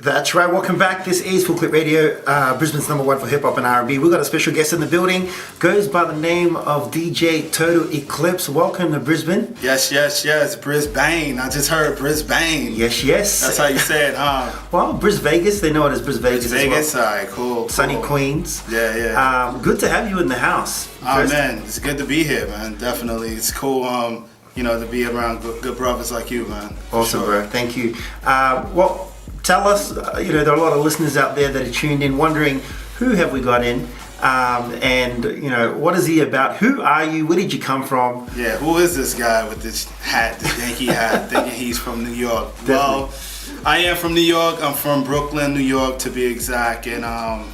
That's right, welcome back. This is Fullclip Radio, Brisbane's #1 for hip hop and R&B. We've got a special guest in the building, goes by the name of DJ Total Eclipse. Welcome to Brisbane. Yes, Brisbane. I just heard Brisbane. Yes. That's how you say it, huh? Well, Bris Vegas, they know it as Bris Vegas. Vegas, well. alright, cool. Sunny Queens. Yeah. Good to have you in the house. Oh man, it's good to be here, man. Definitely, it's cool. To be around good brothers like you, man. Awesome, sure. Bro. Thank you. Well, tell us. There are a lot of listeners out there that are tuned in, wondering who have we got in, and what is he about? Who are you? Where did you come from? Yeah, who is this guy with this hat, this Yankee hat, thinking he's from New York? Definitely. Well, I am from New York. I'm from Brooklyn, New York, to be exact. And I'm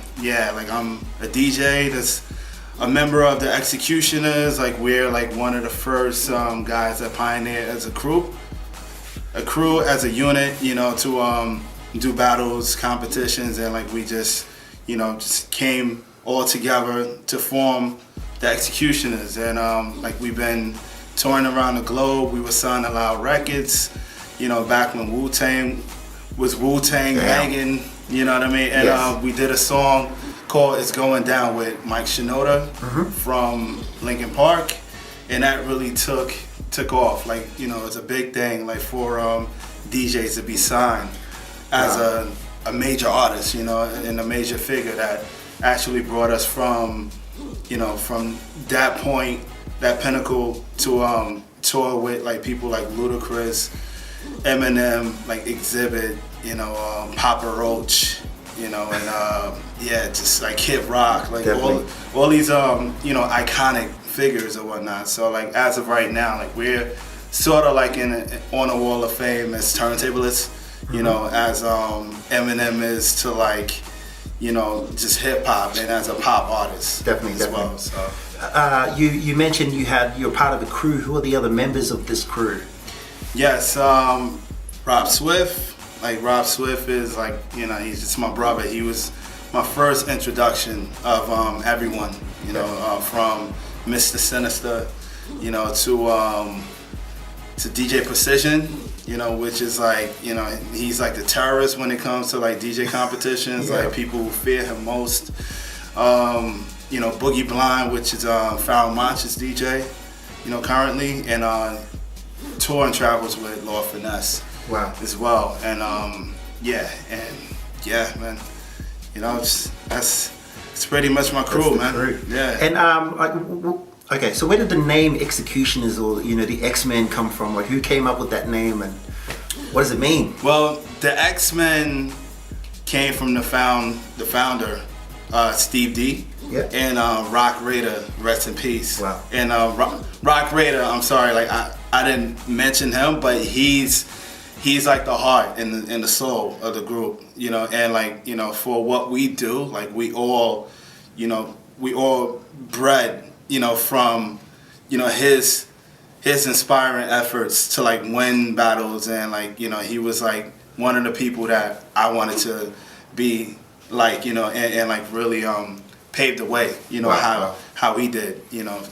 a DJ that's a member of the Xecutioners. We're one of the first guys that pioneered as a crew as a unit, to do battles, competitions, and we just came all together to form the Xecutioners. And we've been touring around the globe. We were signed to Loud Records, back when Wu-Tang was Wu-Tang banging, you know what I mean? And yes. We did a song called It's Going Down with Mike Shinoda from Linkin Park, and that really took off. It's a big thing for DJs to be signed as a major artist, and a major figure that actually brought us from that point, that pinnacle, to tour with people like Ludacris, Eminem, Exhibit, Papa Roach, just Kid Rock, all these iconic figures or whatnot. So as of right now, we're sort of on a wall of fame as turntablists, as Eminem is to just hip hop and as a pop artist. Definitely. Well. So you mentioned you're part of a crew. Who are the other members of this crew? Yes, Rob Swift. Rob Swift is he's just my brother. He was my first introduction of everyone, from Mr. Sinister, to DJ Precision, which is he's the terrorist when it comes to DJ competitions, people who fear him most. Boogie Blind, which is Farrell Monch's DJ, currently, and tour and travels with Lord Finesse. Wow. As well, and man, it's pretty much my crew, man. Crew. Yeah. And okay, so where did the name Xecutioners or the X-Men come from? Who came up with that name, and what does it mean? Well, the X-Men came from the founder, Steve D. Yeah. And Rock Raider, rest in peace. Wow. And Rock Raider, I'm sorry, I didn't mention him, but he's the heart and the soul of the group, and for what we do, we all bred, from, his inspiring efforts to win battles, and he was one of the people that I wanted to be and really paved the way, Wow. how he did,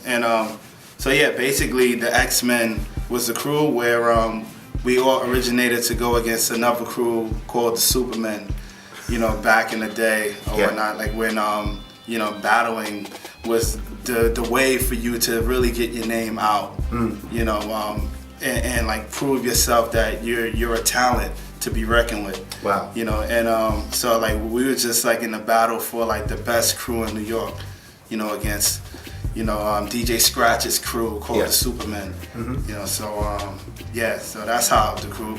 and so yeah, basically the X-Men was the crew where we all originated to go against another crew called the Supermen, back in the day or whatnot, when battling was the way for you to really get your name out, and prove yourself that you're a talent to be reckoned with. Wow. And so we were just in the battle for the best crew in New York, against DJ Scratch's crew called the Supermen. So that's how the crew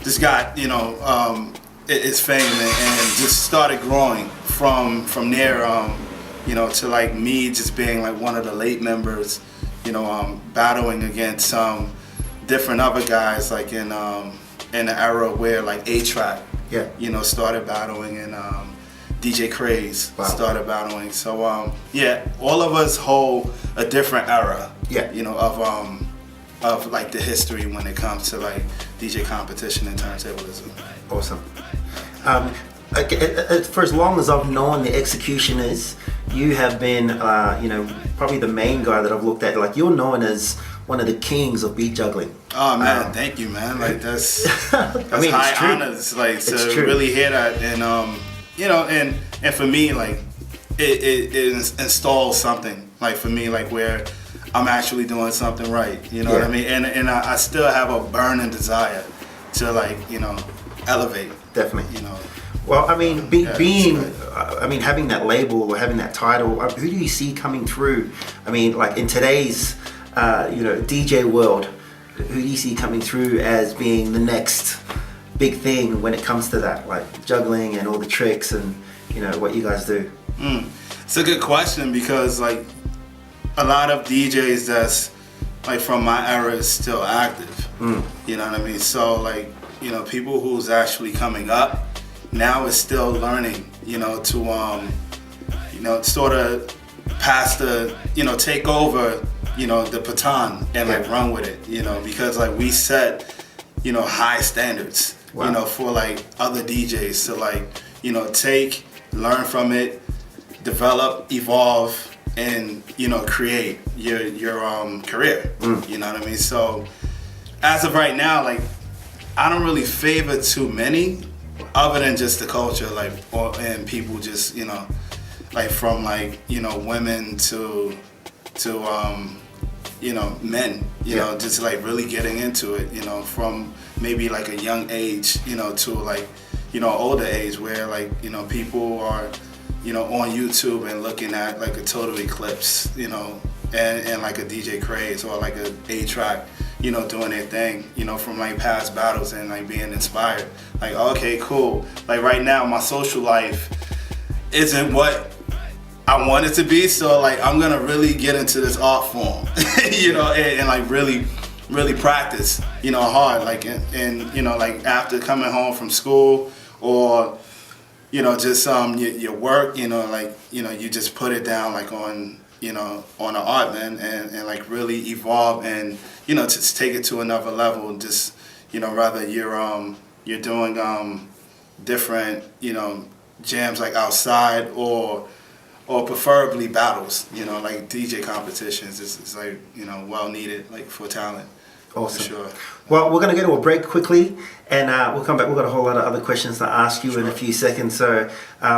just got its fame and just started growing from there, to me just being one of the late members, battling against different other guys in the era where A-Track started battling, and DJ Craze started battling. So all of us hold a different era, of the history when it comes to DJ competition and turntablism. Awesome. For as long as I've known the Xecutioners, you have been probably the main guy that I've looked at. You're known as one of the kings of beat juggling. Oh man, thank you, man. Like that's I mean, high honors. Like to really hear that, and you know, and for me, like it installs something. Like for me, like where I'm actually doing something right. You know what I mean? And I still have a burning desire to like, you know, elevate. Definitely. You know. Well, I mean, I mean, having that label or having that title, who do you see coming through? I mean, like in today's, you know, DJ world, who do you see coming through as being the next big thing when it comes to that, like juggling and all the tricks and, you know, what you guys do? It's a good question because like a lot of DJs that's like from my era is still active. You know what I mean? So like, you know, people who's actually coming up now is still learning, you know, to you know, sort of pass the, you know, take over, you know, the baton and like run with it, you know, because like we set, you know, high standards, you know, for like other DJs to like, you know, take, learn from it, develop, evolve, and, you know, create your career. You know what I mean? So as of right now, like I don't really favor too many other than just the culture, like, and people just, you know, like from like, you know, women to you know, men, you know, just like really getting into it, you know, from maybe like a young age, you know, to like, you know, older age where like, you know, people are, you know, on YouTube and looking at like a Total Eclipse, you know, and like a DJ Craze or like a A-Track, you know, doing their thing, you know, from like past battles and like being inspired. Like, okay, cool. Like right now, my social life isn't what I want it to be, so like I'm gonna really get into this art form, you know, and like really practice, you know, hard. Like and you know, like after coming home from school or, you know, just your work, you know, like, you know, you just put it down like on, you know, on the art, man, and like really evolve and, you know, just take it to another level. Just, you know, rather you're doing different, you know, jams like outside or preferably battles, you know, like DJ competitions. It's like, you know, well needed, like for talent. Awesome. For sure. Well, we're going to go to a break quickly and we'll come back. We've got a whole lot of other questions to ask you in a few seconds. So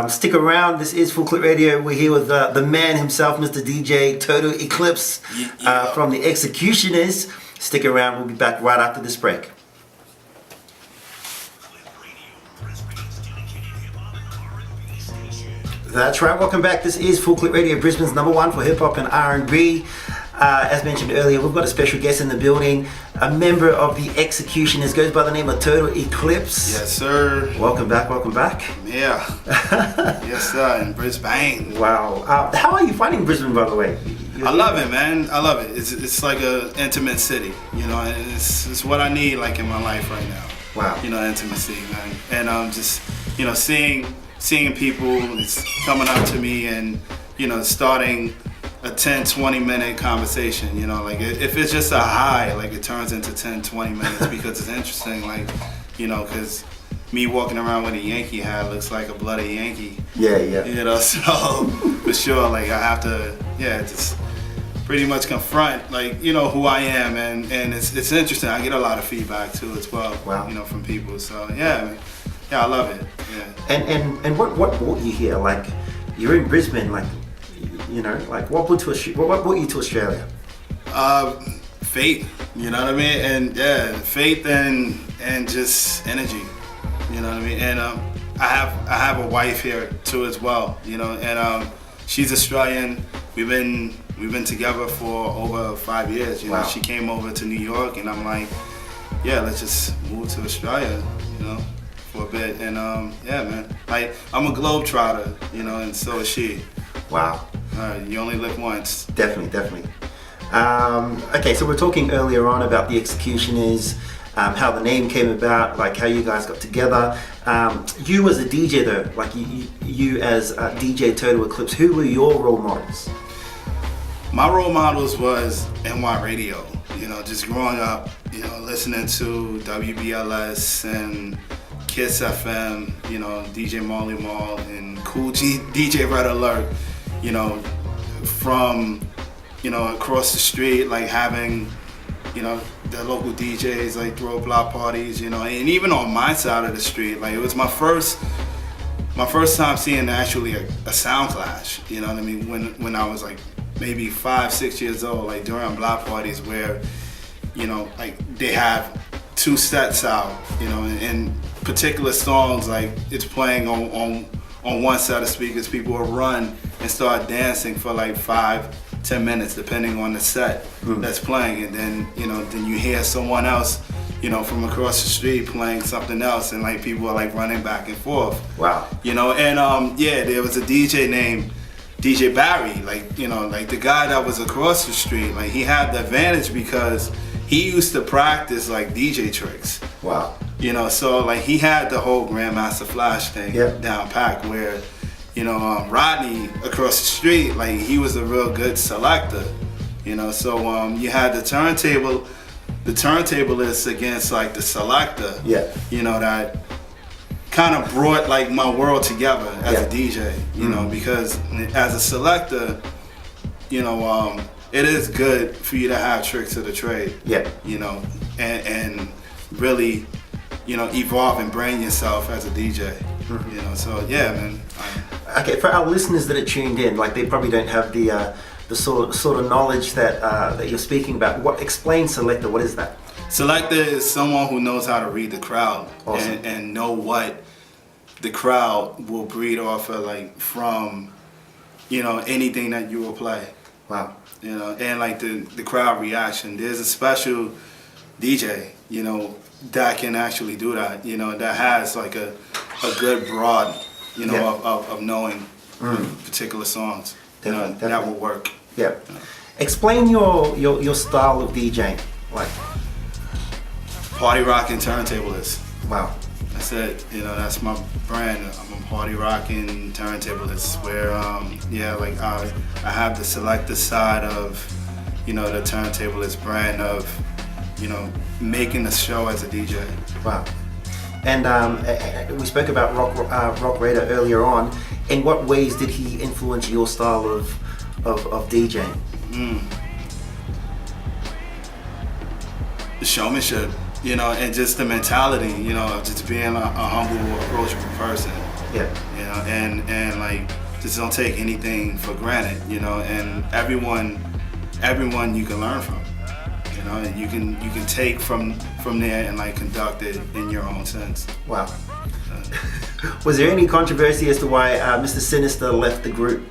stick around. This is Fullclip Radio. We're here with the man himself, Mr. DJ Total Eclipse from the Xecutioners. Stick around. We'll be back right after this break. That's right. Welcome back. This is Fullclip Radio, Brisbane's #1 for hip hop and R&B. As mentioned earlier, we've got a special guest in the building, a member of the Xecutioners, goes by the name of Total Eclipse. Yes, sir. Welcome back. Welcome back. Yeah. Yes, sir. In Brisbane. Wow. How are you finding Brisbane, by the way? I love it, man. I love it. It's like an intimate city, you know, and it's what I need like in my life right now. Wow. You know, intimacy, man. And just, you know, seeing people coming up to me and, you know, starting a 10-20 minute conversation, you know, like if it's just a hi, like it turns into 10-20 minutes because it's interesting, like, you know, because me walking around with a Yankee hat looks like a bloody Yankee. Yeah. You know, so for sure, like I have to, just pretty much confront, like, you know, who I am, and it's interesting. I get a lot of feedback too as well. Wow. You know, from people. So yeah, I love it. Yeah. And what brought you here? Like, you're in Brisbane, like, you know, like what brought you to Australia? Faith, you know what I mean, and faith and just energy, you know what I mean. And I have a wife here too as well, you know, and she's Australian. We've been together for over 5 years. You know, she came over to New York, and I'm like, let's just move to Australia, you know, for a bit. And man, like I'm a globetrotter, you know, and so is she. Wow. You only live once. Definitely. Okay, so we're talking earlier on about the Xecutioners, how the name came about, like how you guys got together. You as a DJ though, like you as DJ Total Eclipse, who were your role models? My role models was NY Radio, you know, just growing up, you know, listening to WBLS and Kiss FM, you know, DJ Marley Marl and Cool G, DJ Red Alert, you know, from, you know, across the street, like having you know, the local DJs like throw block parties, you know, and even on my side of the street, like it was my first time seeing actually a sound clash, you know what I mean, when I was like maybe 5, 6 years old, like during block parties where, you know, like they have 2 sets out, you know, and particular songs, like it's playing on one set of speakers, people will run and start dancing for like 5-10 minutes depending on the set that's playing, and then, you know, then you hear someone else, you know, from across the street playing something else, and like people are like running back and forth. Wow. You know, and yeah, there was a DJ named DJ Barry, like, you know, like the guy that was across the street, like he had the advantage because he used to practice like DJ tricks. Wow. You know, so like he had the whole Grandmaster Flash thing down packed, where, you know, Rodney across the street, like he was a real good selector. You know, so you had the turntablists against like the selector. Yeah. You know, that kind of brought like my world together as a DJ. You know, because as a selector, you know, it is good for you to have tricks of the trade. Yeah. You know, and really, you know, evolve and brand yourself as a DJ. You know, so yeah, man. Okay, for our listeners that are tuned in, like they probably don't have the sort of knowledge that you're speaking about. Explain selector? What is that? Selector is someone who knows how to read the crowd. Awesome. and know what the crowd will breed off of, like from, you know, anything that you will play. Wow. You know, and like the crowd reaction. There's a special DJ, you know, that can actually do that. You know, that has like a good broad, you know, of knowing particular songs. Definitely. That will work. Yeah. You know. Explain your style of DJing. Like party rocking turntablist. Wow. That's it. You know, that's my brand. I'm a party rocking turntablist. Where yeah, like I have the selector side of, you know, the turntablist brand of, you know, making the show as a DJ. Wow. And we spoke about Rock Raider earlier on. In what ways did he influence your style of DJing? The showmanship, you know, and just the mentality, you know, of just being a humble, approachable person. Yeah. You know, and like just don't take anything for granted, you know, and everyone you can learn from. You know, and you can take from there and like conduct it in your own sense. Wow. Was there any controversy as to why Mr. Sinister left the group?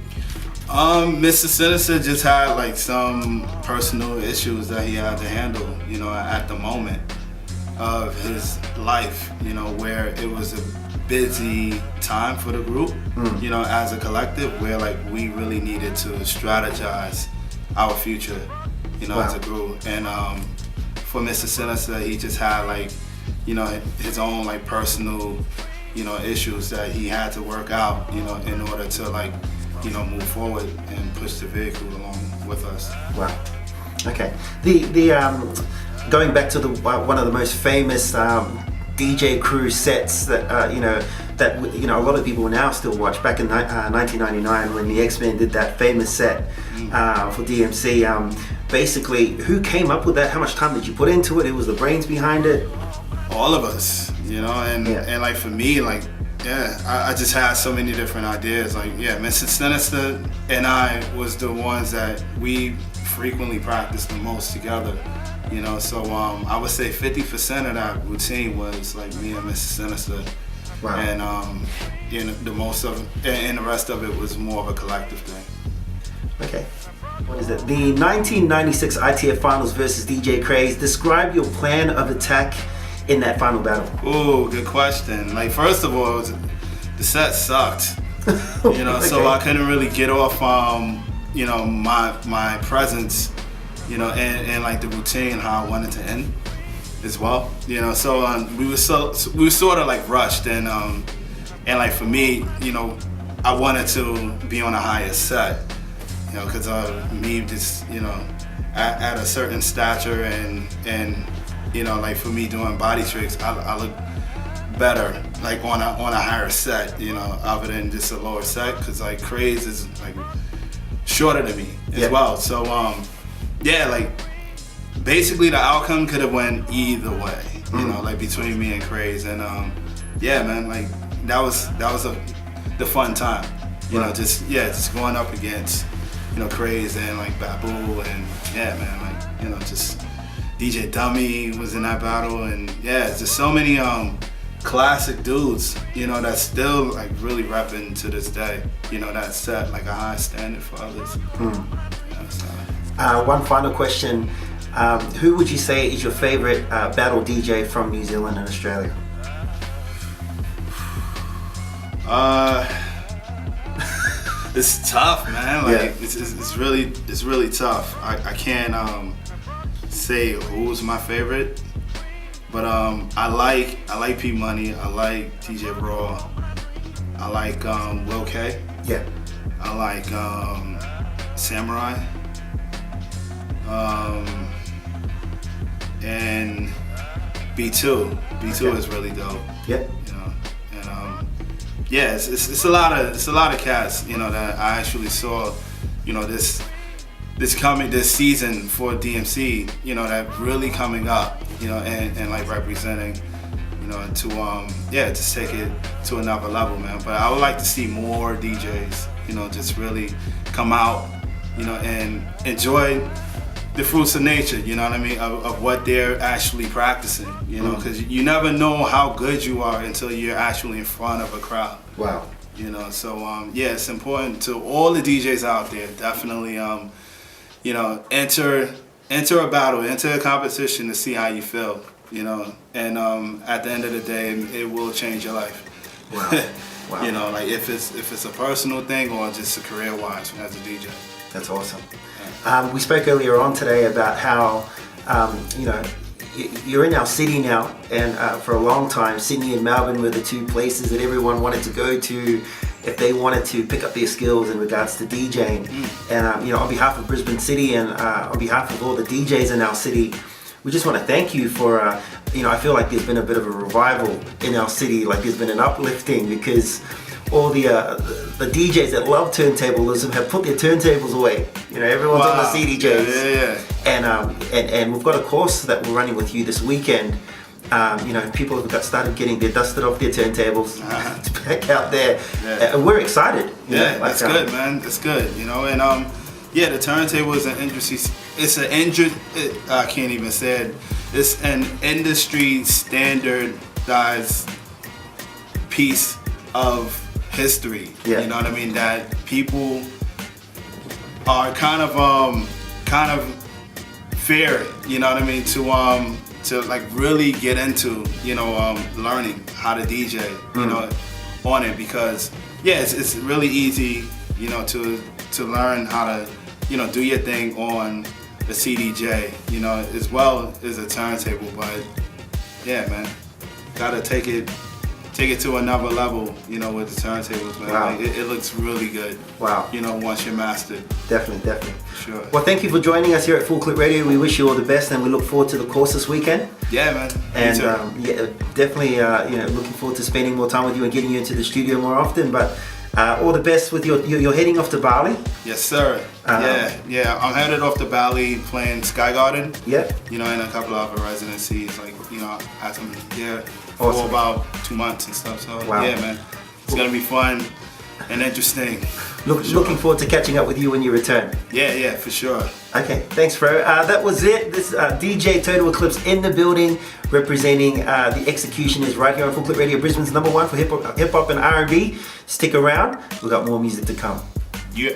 Mr. Sinister just had like some personal issues that he had to handle, you know, at the moment of his life, you know, where it was a busy time for the group, you know, as a collective, where like we really needed to strategize our future, you know, as a group. And for Mr. Sinister, he just had like, you know, his own like personal, you know, issues that he had to work out, you know, in order to like, you know, move forward and push the vehicle along with us. Wow. Okay. Going back to one of the most famous DJ Crew sets that you know a lot of people now still watch. Back in 1999, when the X-Men did that famous set for DMC, basically, who came up with that? How much time did you put into it? Who was the brains behind it? All of us, you know, and like for me, like, yeah, I just had so many different ideas. Like, yeah, Mr. Sinister and I was the ones that we frequently practiced the most together, you know. So I would say 50% of that routine was like me and Mr. Sinister. Wow. And you know, the most of it, and the rest of it was more of a collective thing. Okay. What is it? The 1996 ITF Finals versus DJ Craze. Describe your plan of attack in that final battle. Oh, good question. Like, first of all, the set sucked. You know, okay. So I couldn't really get off, you know, my presence, you know, and like the routine, how I wanted to end as well. You know, so we were sort of like rushed, and like for me, you know, I wanted to be on a higher set, you know, because me just, you know, at a certain stature and you know, like for me doing body tricks, I look better like on a higher set, you know, other than just a lower set, because like Craze is like shorter than me as well. So yeah, like basically the outcome could have went either way, you know, like between me and Craze, and yeah, man, like that was the fun time, you know, just going up against, you know, Craze and like Babu, and yeah, man, like, you know, just DJ Dummy was in that battle, and yeah, it's just so many classic dudes, you know, that still like really repping to this day, you know, that set like a high standard for others. Yeah, so. One final question. Who would you say is your favorite battle DJ from New Zealand and Australia? It's tough, man. Like it's really tough. I can't say who's my favorite, but I like P Money. I like DJ Raw. I like Will K. Yeah. I like Samurai. And B2. B2 is really dope. Yeah. You know, and yeah, it's a lot of cats, you know, that I actually saw, you know, this season for DMC, you know, that really coming up, you know, and like representing, you know, to just take it to another level, man. But I would like to see more DJs, you know, just really come out, you know, and enjoy the fruits of nature, you know what I mean, of what they're actually practicing, you know, because you never know how good you are until you're actually in front of a crowd. Wow. You know, so yeah, it's important to all the DJs out there, definitely, you know, enter a battle, enter a competition to see how you feel, you know, and at the end of the day, it will change your life. Wow. Wow. You know, like if it's a personal thing or just a career-wise as a DJ. That's awesome. We spoke earlier on today about how, you know, you're in our city now, and for a long time, Sydney and Melbourne were the two places that everyone wanted to go to if they wanted to pick up their skills in regards to DJing. And, you know, on behalf of Brisbane City and on behalf of all the DJs in our city, we just want to thank you for, you know, I feel like there's been a bit of a revival in our city, like there's been an uplifting because all the DJs that love turntablism have put their turntables away. You know, everyone's on the CDJs. And we've got a course that we're running with you this weekend. You know, people have started getting dusted off their turntables back out there. And we're excited. Yeah, that's good, man. That's good. You know, and yeah, the turntable is an industry. I can't even say it. It's an industry standardized piece of history. You know what I mean? That people are kind of fear. You know what I mean? To like really get into, you know, learning how to DJ. You know, on it, because yeah, it's really easy, you know, to learn how to, you know, do your thing on a CDJ, you know, as well as a turntable. But yeah, man, gotta take it to another level, you know, with the turntables, man. Wow. Like, it looks really good. Wow. You know, once you're mastered. Definitely. Sure. Well, thank you for joining us here at Fullclip Radio. We wish you all the best, and we look forward to the course this weekend. Yeah, man. And yeah, definitely, you know, looking forward to spending more time with you and getting you into the studio more often. But all the best with you're heading off to Bali. Yes, sir. Yeah. I'm headed off to Bali playing Sky Garden. Yeah. You know, and a couple of other residencies. Like, you know, I had some Awesome. for about 2 months and stuff. So wow. Yeah, man, it's gonna be fun and interesting. Looking forward to catching up with you when you return. Yeah, for sure. Okay, thanks, bro. That was it. This DJ Total Eclipse in the building, representing the Xecutioners right here on Fullclip Radio, Brisbane's #1 for hip hop and R&B. Stick around. We've got more music to come. Yeah.